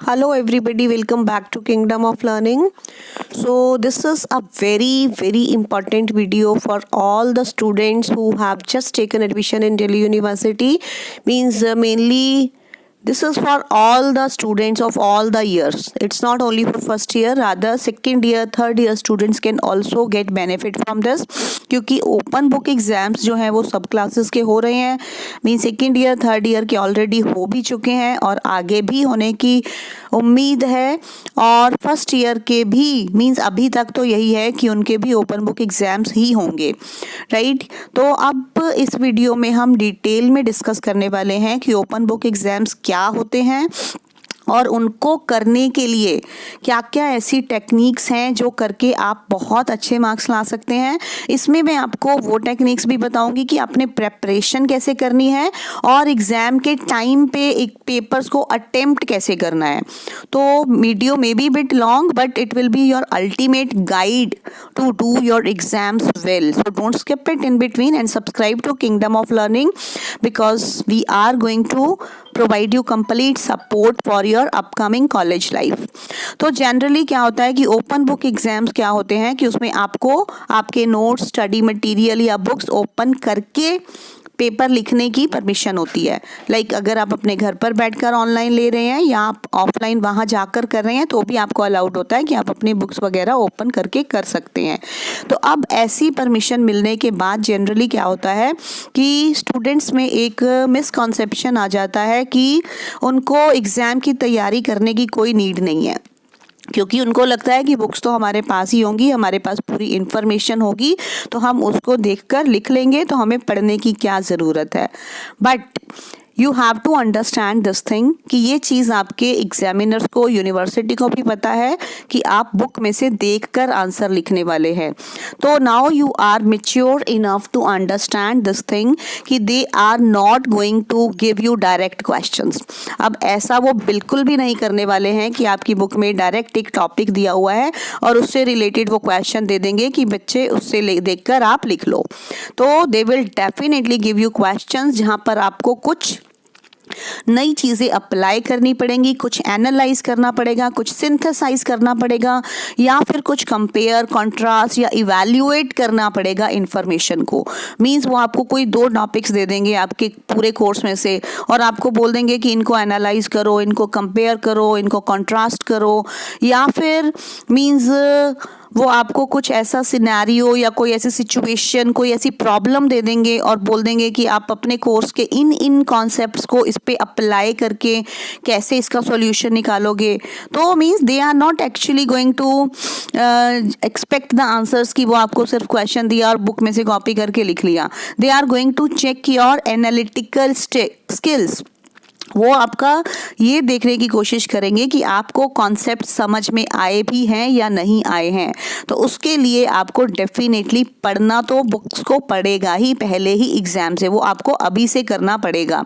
Hello everybody, welcome back to Kingdom of Learning. So this is a very important video for all the students who have just taken admission in Delhi University. Means mainly this is for all the students of all the years. It's not only for first year, rather second year, third year students can also get benefit from this. क्योंकि open book exams जो हैं वो सब classes के हो रहे हैं. Mean second year third year के ऑलरेडी हो भी चुके हैं और आगे भी होने की उम्मीद है. और फर्स्ट ईयर के भी मीन्स अभी तक तो यही है कि उनके भी ओपन बुक एग्जाम्स ही होंगे, राइट. तो अब इस वीडियो में हम डिटेल में डिस्कस करने वाले हैं कि ओपन बुक एग्जाम्स क्या होते हैं और उनको करने के लिए क्या क्या ऐसी टेक्निक्स हैं जो करके आप बहुत अच्छे मार्क्स ला सकते हैं. इसमें मैं आपको वो टेक्निक्स भी बताऊंगी कि आपने प्रेपरेशन कैसे करनी है और एग्ज़ाम के टाइम पे एक पेपर्स को अटेम्प्ट कैसे करना है. तो video may be bit long but it will be your ultimate guide to do your exams well. So don't skip it in between and subscribe to Kingdom of Learning because we are going to provide you complete support for your upcoming college life. तो generally क्या होता है कि open book exams क्या होते हैं कि उसमें आपको आपके नोट्स, स्टडी मटेरियल या बुक्स ओपन करके पेपर लिखने की परमिशन होती है. लाइक अगर आप अपने घर पर बैठकर ऑनलाइन ले रहे हैं या आप ऑफलाइन वहाँ जाकर कर रहे हैं तो भी आपको अलाउड होता है कि आप अपनी बुक्स वगैरह ओपन करके कर सकते हैं. तो अब ऐसी परमिशन मिलने के बाद जनरली क्या होता है कि स्टूडेंट्स में एक मिसकॉन्सेप्शन आ जाता है कि उनको एग्ज़ाम की तैयारी करने की कोई नीड नहीं है, क्योंकि उनको लगता है कि बुक्स तो हमारे पास ही होंगी, हमारे पास पूरी इन्फॉर्मेशन होगी तो हम उसको देखकर लिख लेंगे, तो हमें पढ़ने की क्या ज़रूरत है. But you have to understand this thing कि ये चीज़ आपके एग्जामिनर्स को, यूनिवर्सिटी को भी पता है कि आप बुक में से देखकर आंसर लिखने वाले हैं. तो now you are mature enough to understand this thing कि they are not going to give you direct questions. अब ऐसा वो बिल्कुल भी नहीं करने वाले हैं कि आपकी बुक में डायरेक्ट एक टॉपिक दिया हुआ है और उससे रिलेटेड वो क्वेश्चन दे देंगे कि बच्चे उससे देखकर आप लिख लो. तो they will definitely give you questions जहाँ पर आपको कुछ नई चीज़ें अप्लाई करनी पड़ेंगी, कुछ एनालाइज करना पड़ेगा, कुछ सिंथेसाइज करना पड़ेगा या फिर कुछ कंपेयर, कॉन्ट्रास्ट या इवैल्यूएट करना पड़ेगा इंफॉर्मेशन को. मींस वो आपको कोई दो टॉपिक्स दे देंगे आपके पूरे कोर्स में से और आपको बोल देंगे कि इनको एनालाइज करो, इनको कंपेयर करो, इनको कॉन्ट्रास्ट करो, या फिर मींस वो आपको कुछ ऐसा सिनेरियो या कोई ऐसी सिचुएशन, कोई ऐसी प्रॉब्लम दे देंगे और बोल देंगे कि आप अपने कोर्स के इन कॉन्सेप्ट्स को इस पे अप्लाई करके कैसे इसका सॉल्यूशन निकालोगे. तो means they are not actually going to expect the answers कि वो आपको सिर्फ क्वेश्चन दिया और बुक में से कॉपी करके लिख लिया. They are going to check your analytical skills. वो आपका ये देखने की कोशिश करेंगे कि आपको कॉन्सेप्ट समझ में आए भी हैं या नहीं आए हैं. तो उसके लिए आपको डेफिनेटली पढ़ना तो बुक्स को पड़ेगा ही पहले ही एग्ज़ाम से, वो आपको अभी से करना पड़ेगा.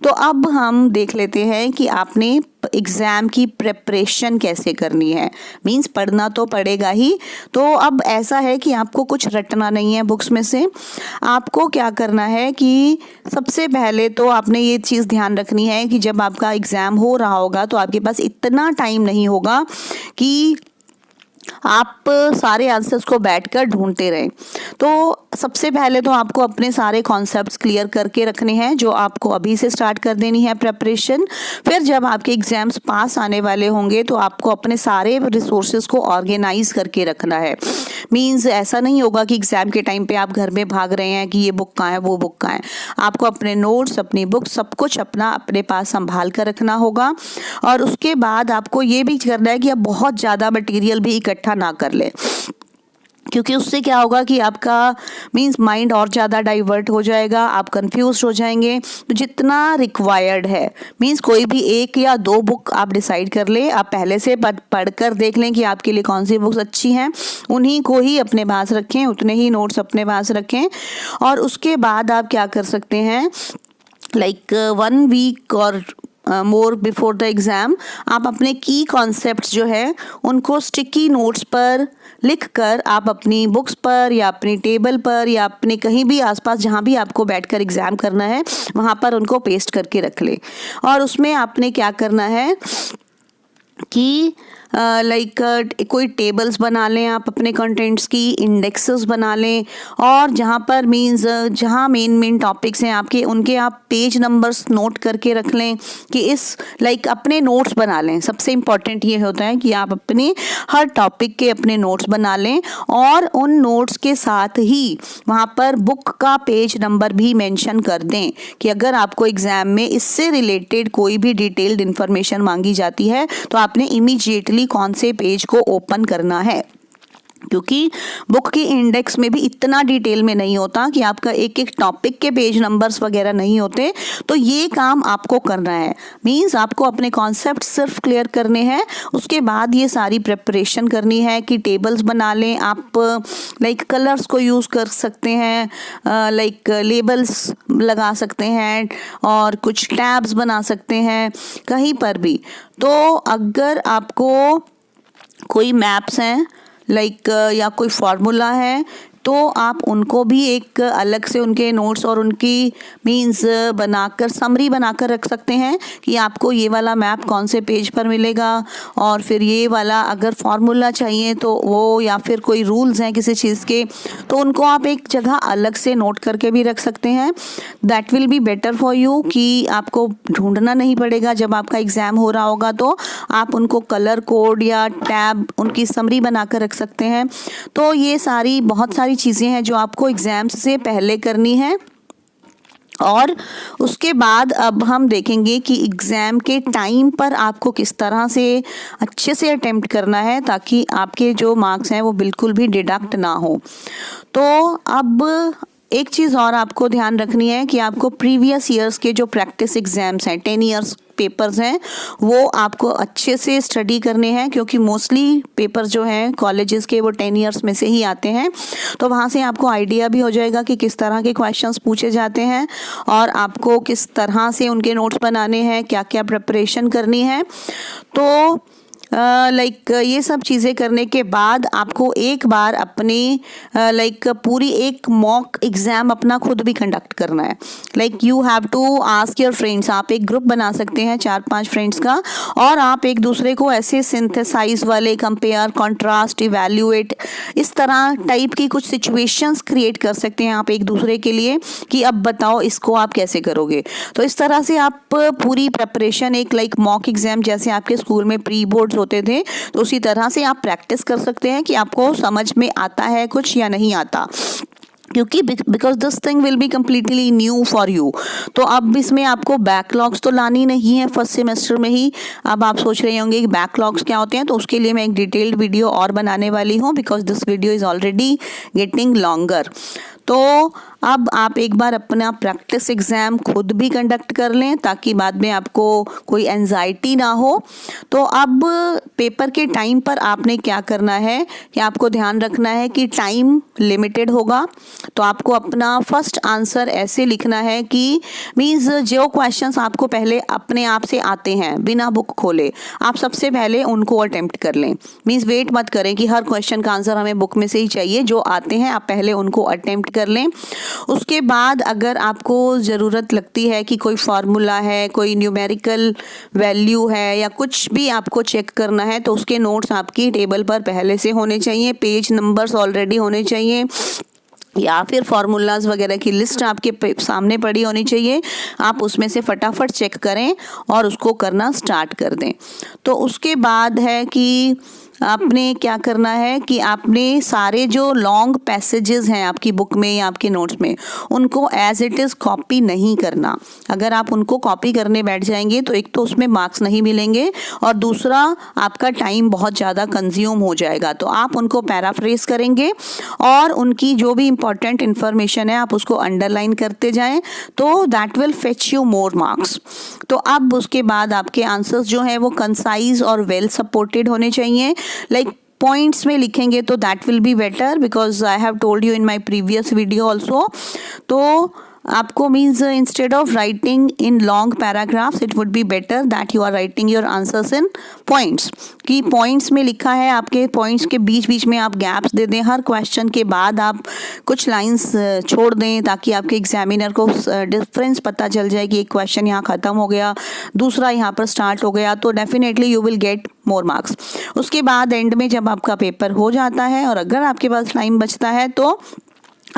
तो अब हम देख लेते हैं कि आपने एग्ज़ाम की प्रेपरेशन कैसे करनी है. मींस पढ़ना तो पड़ेगा ही. तो अब ऐसा है कि आपको कुछ रटना नहीं है बुक्स में से. आपको क्या करना है कि सबसे पहले तो आपने ये चीज़ ध्यान रखनी है कि जब आपका एग्ज़ाम हो रहा होगा तो आपके पास इतना टाइम नहीं होगा कि आप सारे आंसर्स को बैठकर ढूंढते रहें. तो सबसे पहले तो आपको अपने सारे कॉन्सेप्ट्स क्लियर करके रखने हैं जो आपको अभी से स्टार्ट कर देनी है प्रेपरेशन. फिर जब आपके एग्जाम्स पास आने वाले होंगे तो आपको अपने सारे रिसोर्सेज को ऑर्गेनाइज करके रखना है. मींस ऐसा नहीं होगा कि एग्ज़ाम के टाइम पे आप घर में भाग रहे हैं कि ये बुक कहाँ है, वो बुक कहाँ है. आपको अपने नोट्स, अपनी बुक, सब कुछ अपने पास संभाल कर रखना होगा. और उसके बाद आपको ये भी करना है कि आप बहुत ज़्यादा मटेरियल भी इकट्ठा ना कर ले, क्योंकि उससे क्या होगा कि आपका मींस माइंड और ज़्यादा डाइवर्ट हो जाएगा, आप कंफ्यूज हो जाएंगे. तो जितना रिक्वायर्ड है मींस कोई भी एक या दो बुक आप डिसाइड कर ले, आप पहले से पढ़कर देख लें कि आपके लिए कौन सी बुक्स अच्छी हैं, उन्हीं को ही अपने पास रखें, उतने ही नोट्स अपने पास रखें. और उसके बाद आप क्या कर सकते हैं, लाइक 1 वीक और मोर बिफोर द एग्ज़ाम आप अपने की कॉन्सेप्ट्स जो है उनको स्टिकी नोट्स पर लिख कर आप अपनी बुक्स पर या अपनी टेबल पर या अपने कहीं भी आसपास जहाँ भी आपको बैठकर एग्ज़ाम करना है वहाँ पर उनको पेस्ट करके रख ले. और उसमें आपने क्या करना है कि लाइक कोई टेबल्स बना लें आप अपने कंटेंट्स की, इंडेक्सेस बना लें, और जहाँ पर मीन्स जहाँ मेन टॉपिक्स हैं आपके, उनके आप पेज नंबर्स नोट करके रख लें कि इस लाइक अपने नोट्स बना लें। सबसे इम्पॉर्टेंट ये होता है कि आप अपने हर टॉपिक के अपने नोट्स बना लें, और उन नोट्स के साथ ही वहाँ पर बुक का पेज नंबर भी मेंशन कर दें कि अगर आपको एग्ज़ाम में इससे रिलेटेड कोई भी डिटेल्ड इन्फॉर्मेशन मांगी जाती है तो आपने इमीडिएटली कौन से पेज को ओपन करना है, क्योंकि बुक की इंडेक्स में भी इतना डिटेल में नहीं होता कि आपका एक एक टॉपिक के पेज नंबर्स वगैरह नहीं होते। तो ये काम आपको करना है, मींस आपको अपने कॉन्सेप्ट सिर्फ क्लियर करने हैं, उसके बाद ये सारी प्रिपरेशन करनी है कि टेबल्स बना लें आप, लाइक कलर्स को यूज़ कर सकते हैं, लाइक लेबल्स लगा सकते हैं, और कुछ टैब्स बना सकते हैं कहीं पर भी। तो अगर आपको कोई मैप्स हैं लाइक या कोई फार्मूला है तो आप उनको भी एक अलग से उनके नोट्स और उनकी मीन्स बनाकर समरी बनाकर रख सकते हैं कि आपको ये वाला मैप कौन से पेज पर मिलेगा, और फिर ये वाला अगर फार्मूला चाहिए तो वो, या फिर कोई रूल्स हैं किसी चीज़ के तो उनको आप एक जगह अलग से नोट करके भी रख सकते हैं। That will be better for you कि आपको ढूंढना नहीं पड़ेगा जब आपका एग्ज़ाम हो रहा होगा, तो आप उनको कलर कोड या टैब उनकी समरी बनाकर रख सकते हैं। तो ये सारी बहुत सारी चीज़ें हैं जो आपको एग्ज़ाम से पहले करनी है। और उसके बाद अब हम देखेंगे कि एग्ज़ाम के टाइम पर आपको किस तरह से अच्छे से अटेम्प्ट करना है ताकि आपके जो मार्क्स हैं वो बिल्कुल भी डिडक्ट ना हो। तो अब एक चीज़ और आपको ध्यान रखनी है कि आपको प्रीवियस ईयर्स के जो प्रैक्टिस एग्ज़ाम्स हैं, 10 ईयर्स पेपर्स हैं, वो आपको अच्छे से स्टडी करने हैं, क्योंकि मोस्टली पेपर जो हैं कॉलेजेस के वो 10 ईयर्स में से ही आते हैं। तो वहाँ से आपको आइडिया भी हो जाएगा कि किस तरह के क्वेश्चंस पूछे जाते हैं और आपको किस तरह से उनके नोट्स बनाने हैं, क्या क्या प्रिपरेशन करनी है। तो लाइक ये सब चीज़ें करने के बाद आपको एक बार अपने लाइक पूरी एक मॉक एग्ज़ाम अपना खुद भी कंडक्ट करना है। Like you have to ask your friends, आप एक ग्रुप बना सकते हैं 4-5 फ्रेंड्स का, और आप एक दूसरे को ऐसे सिंथेसाइज वाले, कंपेयर, कॉन्ट्रास्ट, इवैल्यूएट, इस तरह टाइप की कुछ सिचुएशंस क्रिएट कर सकते हैं आप एक दूसरे के लिए कि अब बताओ इसको आप कैसे करोगे। तो इस तरह से आप पूरी प्रिपरेशन एक लाइक मॉक एग्ज़ाम जैसे आपके स्कूल में प्री बोर्ड्स होते थे, तो उसी तरह से आप प्रैक्टिस कर सकते हैं कि आपको समझ में आता है कुछ या नहीं आता, क्योंकि because this thing will be completely new for you. तो अब इसमें आपको बैकलॉग्स तो लानी नहीं है फर्स्ट सेमेस्टर में ही। अब आप सोच रहे होंगे कि बैकलॉग्स क्या होते हैं, तो उसके लिए मैं एक डिटेल्ड वीडियो और बनाने वाली हूँ, because this video is already getting longer. तो अब आप एक बार अपना प्रैक्टिस एग्ज़ाम खुद भी कंडक्ट कर लें ताकि बाद में आपको कोई एंजाइटी ना हो। तो अब पेपर के टाइम पर आपने क्या करना है कि आपको ध्यान रखना है कि टाइम लिमिटेड होगा। तो आपको अपना फर्स्ट आंसर ऐसे लिखना है कि मीन्स जो क्वेश्चंस आपको पहले अपने आप से आते हैं बिना बुक खोले, आप सबसे पहले उनको अटेम्प्ट कर लें। मीन्स वेट मत करें कि हर क्वेश्चन का आंसर हमें बुक में से ही चाहिए, जो आते हैं आप पहले उनको अटेम्प्ट कर लें। उसके बाद अगर आपको ज़रूरत लगती है कि कोई फार्मूला है, कोई न्यूमेरिकल वैल्यू है, या कुछ भी आपको चेक करना है, तो उसके नोट्स आपकी टेबल पर पहले से होने चाहिए, पेज नंबर्स ऑलरेडी होने चाहिए, या फिर फार्मूलाज वगैरह की लिस्ट आपके सामने पड़ी होनी चाहिए। आप उसमें से फटाफट चेक करें और उसको करना स्टार्ट कर दें। तो उसके बाद है कि आपने क्या करना है कि आपने सारे जो लॉन्ग पैसेजेस हैं आपकी बुक में या आपके नोट्स में, उनको एज इट इज़ कॉपी नहीं करना। अगर आप उनको कॉपी करने बैठ जाएंगे तो एक तो उसमें मार्क्स नहीं मिलेंगे, और दूसरा आपका टाइम बहुत ज़्यादा कंज्यूम हो जाएगा। तो आप उनको पैराफ्रेज करेंगे और उनकी जो भी इंपॉर्टेंट इन्फॉर्मेशन है आप उसको अंडरलाइन करते जाएं, तो that will fetch you more marks. तो अब उसके बाद आपके आंसर्स जो हैं वो कंसाइज और वेल सपोर्टेड होने चाहिए। लाइक पॉइंट्स में लिखेंगे तो that will be better, because I have told you in my previous video also. तो आपको means instead of writing in long paragraphs, it would be better that you are writing your answers in points. कि points में लिखा है, आपके points के बीच बीच में आप गैप्स दे दें, हर क्वेश्चन के बाद आप कुछ लाइंस छोड़ दें, ताकि आपके एग्जामिनर को डिफरेंस पता चल जाए कि एक क्वेश्चन यहाँ ख़त्म हो गया, दूसरा यहाँ पर स्टार्ट हो गया। तो definitely you will get more marks. उसके बाद एंड में जब आपका पेपर हो जाता है और अगर आपके पास टाइम बचता है तो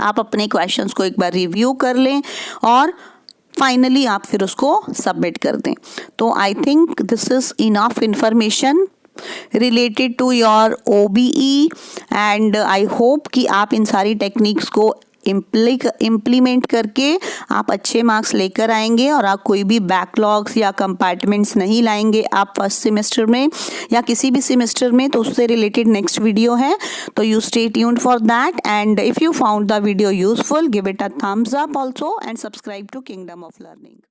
आप अपने क्वेश्चंस को एक बार रिव्यू कर लें और फाइनली आप फिर उसको सबमिट कर दें। तो I think this is enough information related to your OBE and I hope कि आप इन सारी टेक्निक्स को इम्प्लीमेंट करके आप अच्छे मार्क्स लेकर आएंगे और आप कोई भी बैकलॉग्स या कंपार्टमेंट्स नहीं लाएंगे आप फर्स्ट सेमेस्टर में या किसी भी सेमेस्टर में। तो उससे रिलेटेड नेक्स्ट वीडियो है, तो you stay tuned for that and if you found the video useful give it a thumbs up also and subscribe to Kingdom of learning.